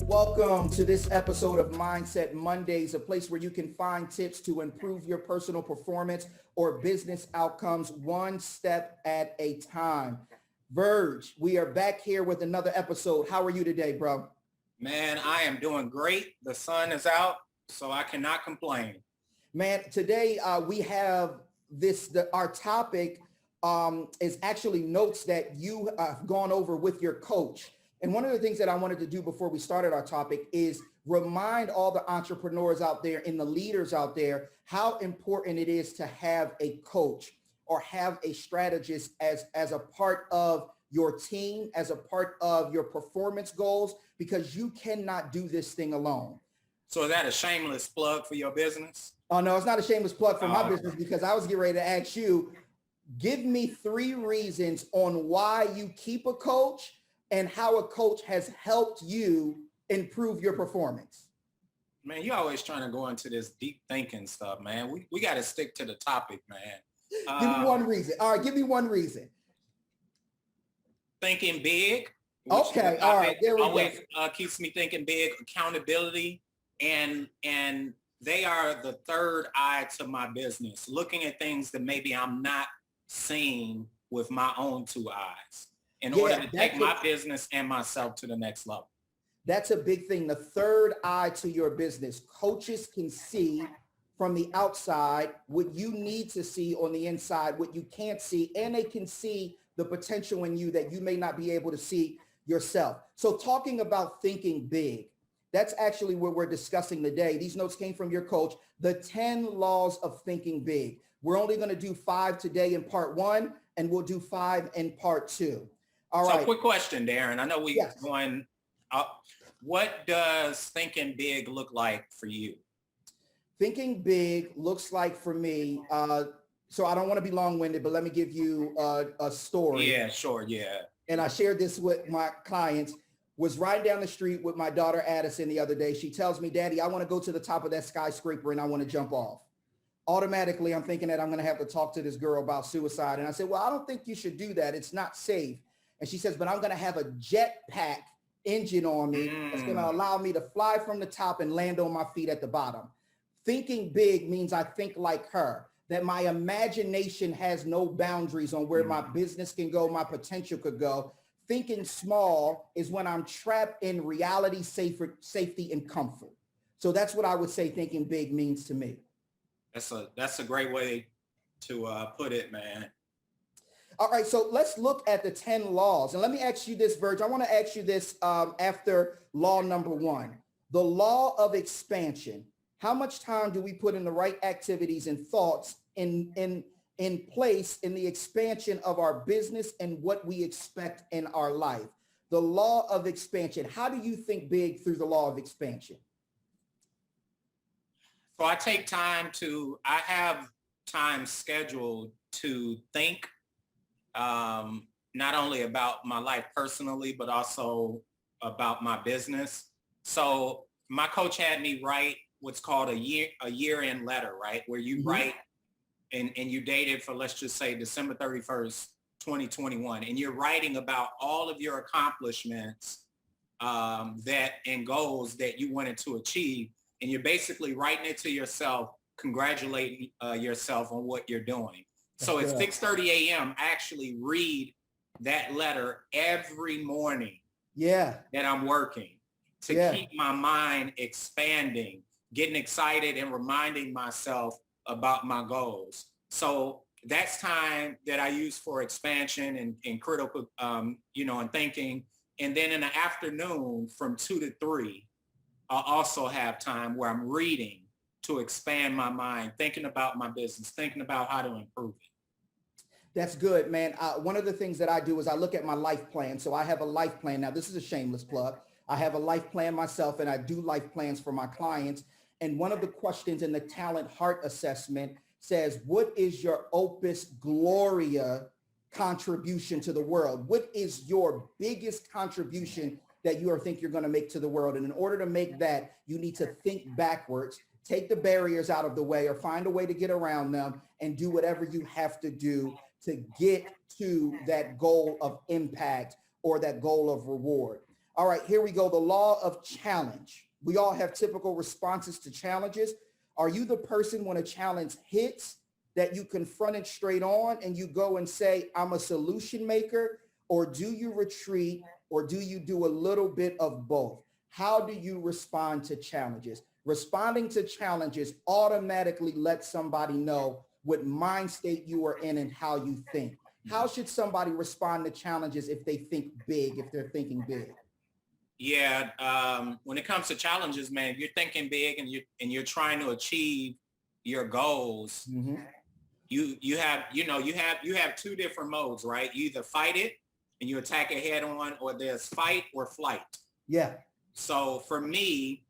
Welcome to this episode of Mindset Mondays, a place where you can find tips to improve your personal performance or business outcomes one step at a time. Verge, we are back here with another episode. How are you today, bro? Man, I am doing great. The sun is out, so I cannot complain. Man, today we have our topic is actually notes that you have gone over with your coach. And one of the things that I wanted to do before we started our topic is remind all the entrepreneurs out there and the leaders out there how important it is to have a coach or have a strategist as a part of your team, as a part of your performance goals, because you cannot do this thing alone. So is that a shameless plug for your business? Oh, no, it's not a shameless plug for my business, because I was getting ready to ask you, give me 3 reasons on why you keep a coach and how a coach has helped you improve your performance. Man, you're always trying to go into this deep thinking stuff, man. We got to stick to the topic, man. Give me one reason. All right, give me one reason. Thinking big. Okay, all right, there we always keeps me thinking big. Accountability, and they are the third eye to my business, looking at things that maybe I'm not seeing with my own 2 eyes in order to take my business and myself to the next level. That's a big thing. The third eye to your business. Coaches can see from the outside what you need to see on the inside, what you can't see, and they can see the potential in you that you may not be able to see yourself. So talking about thinking big, that's actually what we're discussing today. These notes came from your coach, the 10 laws of thinking big. We're only going to do 5 today in part 1, and we'll do 5 in part 2. All right. So quick question, Darren. I know we're going up. What does thinking big look like for you? Thinking big looks like for me, so I don't want to be long-winded, but let me give you a story. Yeah, sure, yeah. And I shared this with my clients. Was riding down the street with my daughter Addison the other day. She tells me, Daddy, I want to go to the top of that skyscraper and I want to jump off. Automatically, I'm thinking that I'm going to have to talk to this girl about suicide. And I said, well, I don't think you should do that. It's not safe. And she says, but I'm going to have a jetpack engine on me that's going to allow me to fly from the top and land on my feet at the bottom. Thinking big means I think like her, that my imagination has no boundaries on where my business can go, my potential could go. Thinking small is when I'm trapped in reality, safety, and comfort. So that's what I would say thinking big means to me. That's a great way to put it, man. All right, so let's look at the 10 laws. And let me ask you this, Virg. I want to ask you this after law number 1, the law of expansion. How much time do we put in the right activities and thoughts in place in the expansion of our business and what we expect in our life? The law of expansion. How do you think big through the law of expansion? So I have time scheduled to think not only about my life personally, but also about my business. So my coach had me write what's called a year-end letter, right? Where you write and you date it for, let's just say, December 31st, 2021. And you're writing about all of your accomplishments and goals that you wanted to achieve. And you're basically writing it to yourself, congratulating yourself on what you're doing. So at 6:30 a.m., I actually read that letter every morning that I'm working to keep my mind expanding, getting excited and reminding myself about my goals. So that's time that I use for expansion and critical, and thinking. And then in the afternoon from 2 to 3, I also have time where I'm reading to expand my mind, thinking about my business, thinking about how to improve it. That's good, man. One of the things that I do is I look at my life plan. So I have a life plan. Now, this is a shameless plug. I have a life plan myself, and I do life plans for my clients. And one of the questions in the Talent Heart Assessment says, what is your opus gloria contribution to the world? What is your biggest contribution that you think you're going to make to the world? And in order to make that, you need to think backwards, take the barriers out of the way or find a way to get around them and do whatever you have to do to get to that goal of impact or that goal of reward. All right, here we go. The law of challenge. We all have typical responses to challenges. Are you the person when a challenge hits that you confront it straight on and you go and say, I'm a solution maker? Or do you retreat, or do you do a little bit of both? How do you respond to challenges? Responding to challenges automatically lets somebody know what mind state you are in and how you think. How should somebody respond to challenges if they think big, if they're thinking big? Yeah, when it comes to challenges, man, you're thinking big and you're trying to achieve your goals. Mm-hmm. You have two different modes, right? You either fight it and you attack it head on, or there's fight or flight. Yeah. So for me,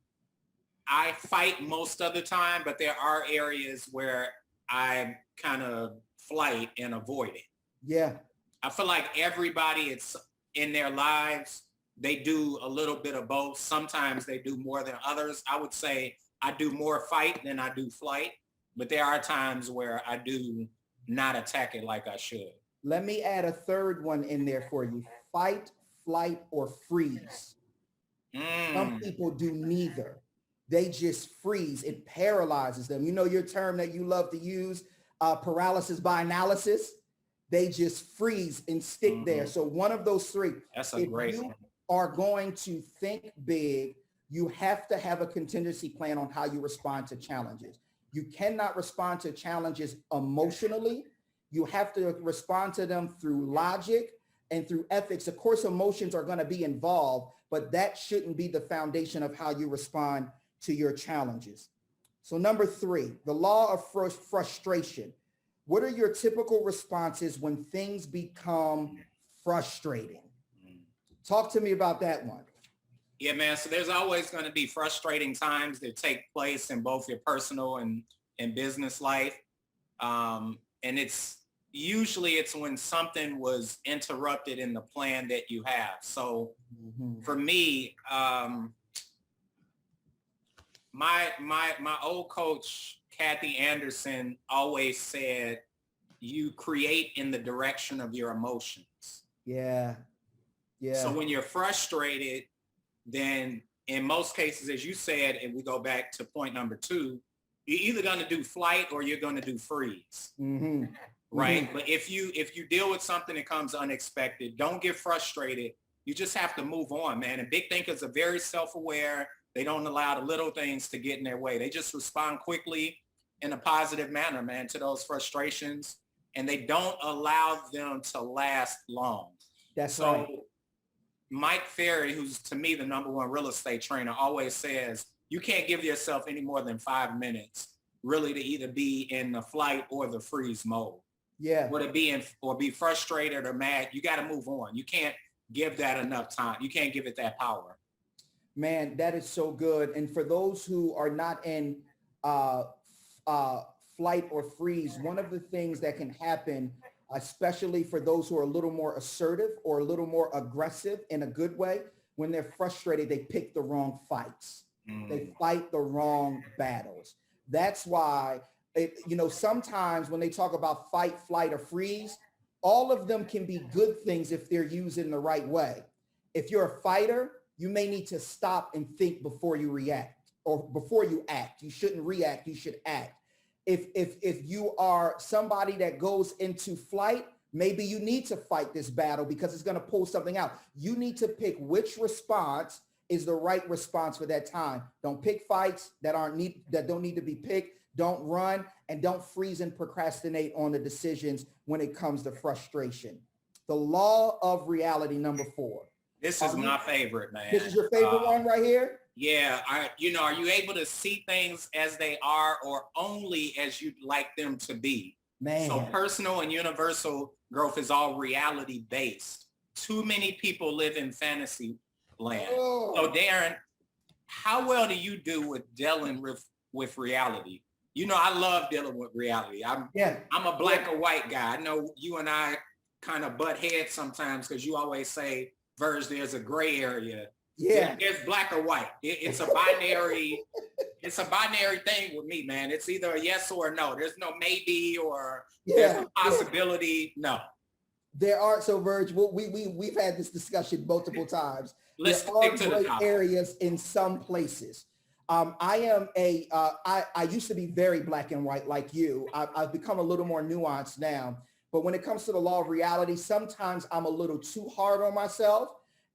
I fight most of the time, but there are areas where I kind of flight and avoid it. Yeah. I feel like everybody, it's in their lives, they do a little bit of both. Sometimes they do more than others. I would say I do more fight than I do flight, but there are times where I do not attack it like I should. Let me add a third one in there for you. Fight, flight, or freeze. Some people do neither. They just freeze. It paralyzes them. You know your term that you love to use, paralysis by analysis? They just freeze and stick there. So one of those three. That's a great one. If you are going to think big, you have to have a contingency plan on how you respond to challenges. You cannot respond to challenges emotionally. You have to respond to them through logic and through ethics. Of course, emotions are going to be involved, but that shouldn't be the foundation of how you respond to your challenges. So number 3, the law of frustration. What are your typical responses when things become frustrating? Talk to me about that one. Yeah, man. So there's always going to be frustrating times that take place in both your personal and business life. And it's usually when something was interrupted in the plan that you have. So for me, my old coach, Kathy Anderson, always said, you create in the direction of your emotions. Yeah. Yeah. So when you're frustrated, then in most cases, as you said, and we go back to point number 2, you're either going to do flight or you're going to do freeze. Right. But if you deal with something that comes unexpected, don't get frustrated. You just have to move on, man. And big thinkers are very self-aware. They don't allow the little things to get in their way. They just respond quickly in a positive manner, man, to those frustrations. And they don't allow them to last long. That's right. Mike Ferry, who's to me the #1 real estate trainer, always says you can't give yourself any more than 5 minutes really to either be in the flight or the freeze mode. Yeah. Or to be frustrated or mad. You got to move on. You can't give that enough time. You can't give it that power. Man, that is so good. And for those who are not in flight or freeze, one of the things that can happen, especially for those who are a little more assertive or a little more aggressive in a good way, when they're frustrated, they pick the wrong fights. They fight the wrong battles. That's why, sometimes when they talk about fight, flight, or freeze, all of them can be good things if they're used in the right way. If you're a fighter, you may need to stop and think before you react, or before you act. You shouldn't react, you should act. If you are somebody that goes into flight, maybe you need to fight this battle because it's going to pull something out. You need to pick which response is the right response for that time. Don't pick fights that don't need to be picked. Don't run, and don't freeze and procrastinate on the decisions when it comes to frustration. The law of reality, number 4. This is my favorite, man. This is your favorite one right here? Yeah. Are you able to see things as they are or only as you'd like them to be? Man. So personal and universal growth is all reality based. Too many people live in fantasy land. Oh. So Darren, how well do you do with dealing with reality? I love dealing with reality. I'm a black or white guy. I know you and I kind of butt heads sometimes because you always say, Verge, there's a gray area. Yeah. There's black or white. It's a binary. It's a binary thing with me, man. It's either a yes or a no. There's no maybe or there's a possibility. No. There are, so Verge, we've had this discussion multiple times. Let's There are stick to the gray topic. areas in some places. I used to be very black and white like you. I've become a little more nuanced now. But when it comes to the law of reality, sometimes I'm a little too hard on myself,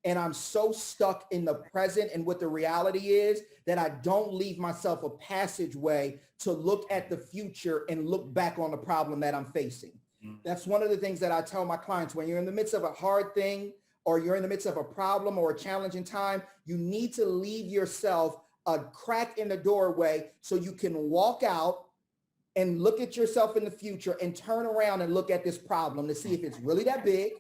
and I'm so stuck in the present and what the reality is that I don't leave myself a passageway to look at the future and look back on the problem that I'm facing. That's one of the things that I tell my clients. When you're in the midst of a hard thing, or you're in the midst of a problem or a challenging time, you need to leave yourself a crack in the doorway so you can walk out and look at yourself in the future and turn around and look at this problem to see if it's really that big.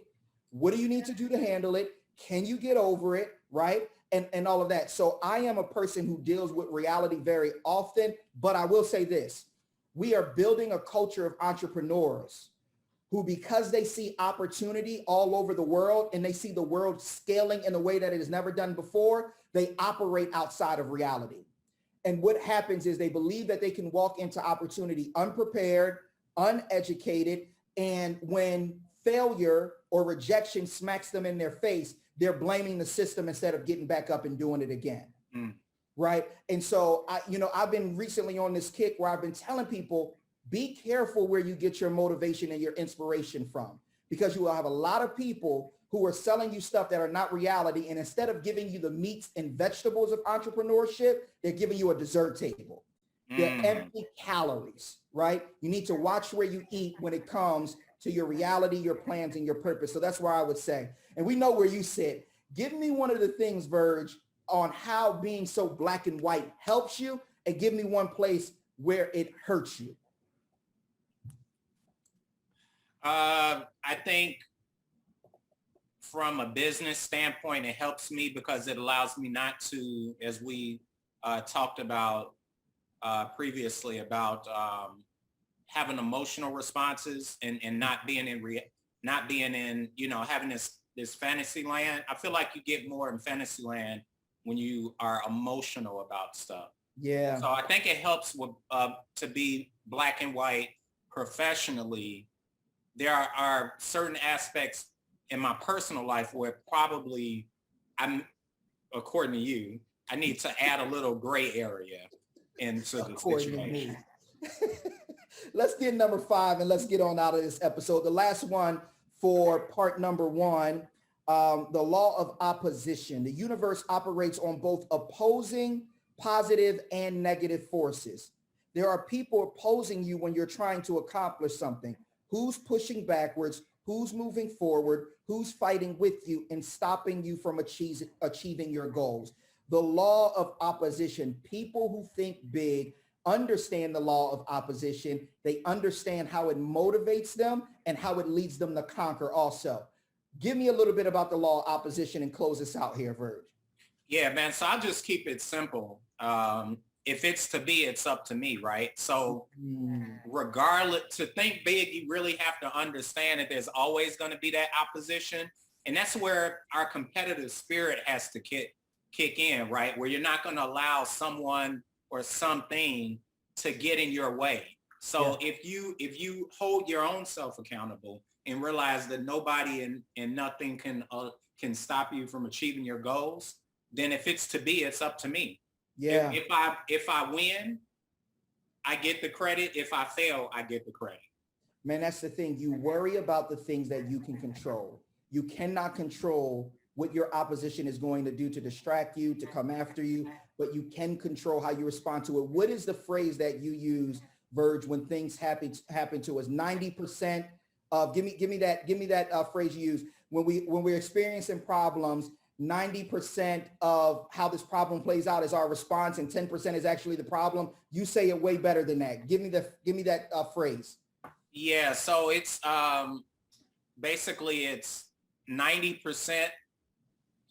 What do you need to do to handle it? Can you get over it? Right? And all of that. So I am a person who deals with reality very often, but I will say this. We are building a culture of entrepreneurs who, because they see opportunity all over the world and they see the world scaling in a way that it has never done before, they operate outside of reality. And what happens is they believe that they can walk into opportunity unprepared, uneducated, and when failure or rejection smacks them in their face, they're blaming the system instead of getting back up and doing it again. Right? And so, I've been recently on this kick where I've been telling people, be careful where you get your motivation and your inspiration from, because you will have a lot of people who are selling you stuff that are not reality. And instead of giving you the meats and vegetables of entrepreneurship, they're giving you a dessert table. They're empty calories, right? You need to watch where you eat when it comes to your reality, your plans, and your purpose. So that's where I would say, and we know where you sit. Give me one of the things, Verge, on how being so black and white helps you, and give me one place where it hurts you. I think from a business standpoint, it helps me because it allows me not to, as we talked about previously, about having emotional responses and not being in, having this fantasy land. I feel like you get more in fantasy land when you are emotional about stuff. Yeah. So I think it helps with to be black and white professionally. There are certain aspects in my personal life where probably according to you, I need to add a little gray area into the situation. Let's get number 5 and let's get on out of this episode. The last one for part number 1, the law of opposition. The universe operates on both opposing positive and negative forces. There are people opposing you when you're trying to accomplish something. Who's pushing backwards? Who's moving forward? Who's fighting with you and stopping you from achieving your goals? The law of opposition. People who think big understand the law of opposition. They understand how it motivates them and how it leads them to conquer also. Give me a little bit about the law of opposition and close this out here, Verge. Yeah, man. So I'll just keep it simple. If it's to be, it's up to me, right? So regardless, to think big, you really have to understand that there's always going to be that opposition. And that's where our competitive spirit has to kick in, right? Where you're not going to allow someone or something to get in your way. So if you hold your own self accountable and realize that nobody and nothing can stop you from achieving your goals, then if it's to be, it's up to me. Yeah. If I win, I get the credit. If I fail, I get the credit. Man, that's the thing. You worry about the things that you can control. You cannot control what your opposition is going to do to distract you, to come after you, but you can control how you respond to it. What is the phrase that you use, Verge, when things happen to us? 90% of, give me that phrase you use. When we're experiencing problems, 90% of how this problem plays out is our response, and 10% is actually the problem. You say it way better than that. Give me that phrase. Yeah. So it's basically it's 90%,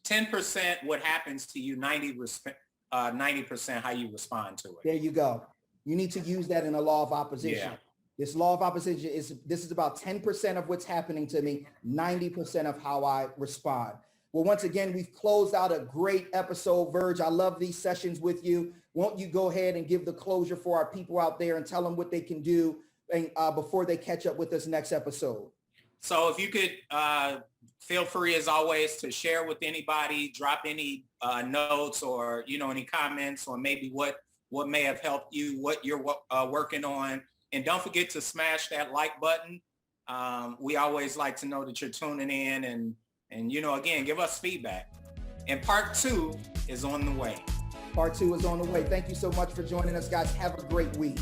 10% what happens to you, 90% how you respond to it. There you go. You need to use that in a law of opposition. Yeah. This law of opposition is about 10% of what's happening to me, 90% of how I respond. Well, once again, we've closed out a great episode, Verge. I love these sessions with you. Won't you go ahead and give the closure for our people out there and tell them what they can do before they catch up with us next episode? So if you could feel free as always to share with anybody, drop any notes or, any comments or maybe what may have helped you, what you're working on. And don't forget to smash that like button. We always like to know that you're tuning in and again, give us feedback. And part 2 is on the way. Part 2 is on the way. Thank you so much for joining us, guys. Have a great week.